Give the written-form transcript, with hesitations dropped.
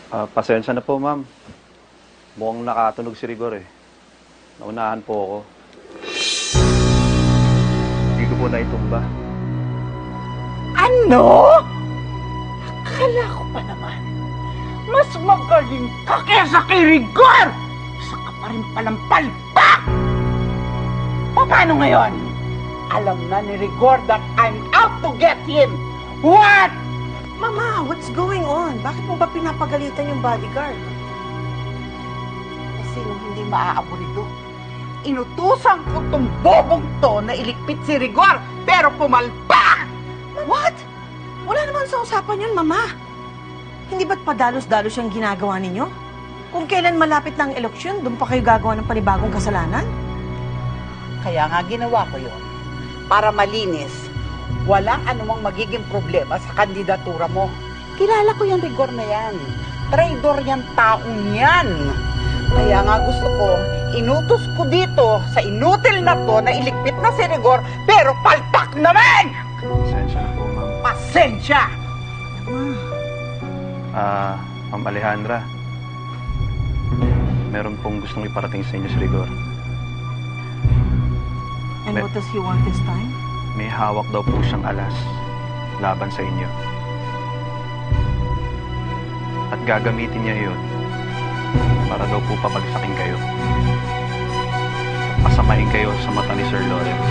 Pasensya na po, ma'am. Mukhang nakatunog si Rigor eh. Naunahan po ako. Hindi ko po naitumba. Ano? Akala ko pa naman, mas magaling ka kesa kay Rigor! Saka pa rin palang palpak! Paano ngayon? Alam na ni Rigor that I'm out to get him! What? Mama, what's going on? Bakit mo ba pinapagalitan yung bodyguard? Kasi nung hindi maaaburido, inutusan ko tong bobong to na iligpit si Rigor, pero pumalpak! What? Wala naman sa usapan yun, Mama. Hindi ba't padalos-dalos yung ginagawa ninyo? Kung kailan malapit na ang eleksyon, doon pa kayo gagawa ng panibagong kasalanan? Kaya nga ginawa ko yun. Para malinis, walang anumang magiging problema sa kandidatura mo. Kilala ko yung Rigor na yan. Traidor yan taong yan. Kaya nga gusto ko, inutos ko dito sa inutil na to na iligpit na si Rigor, pero palpak naman! Pasensya na po, ma'am. Pasensya! Ma'am Alejandra. Meron pong gustong iparating sa inyo si Rigor. And what does he want this time? May hawak daw po siyang alas laban sa inyo. At gagamitin niya yun para daw po papagsakin kayo. Pasamahin kayo sa mata ni Sir Lawrence.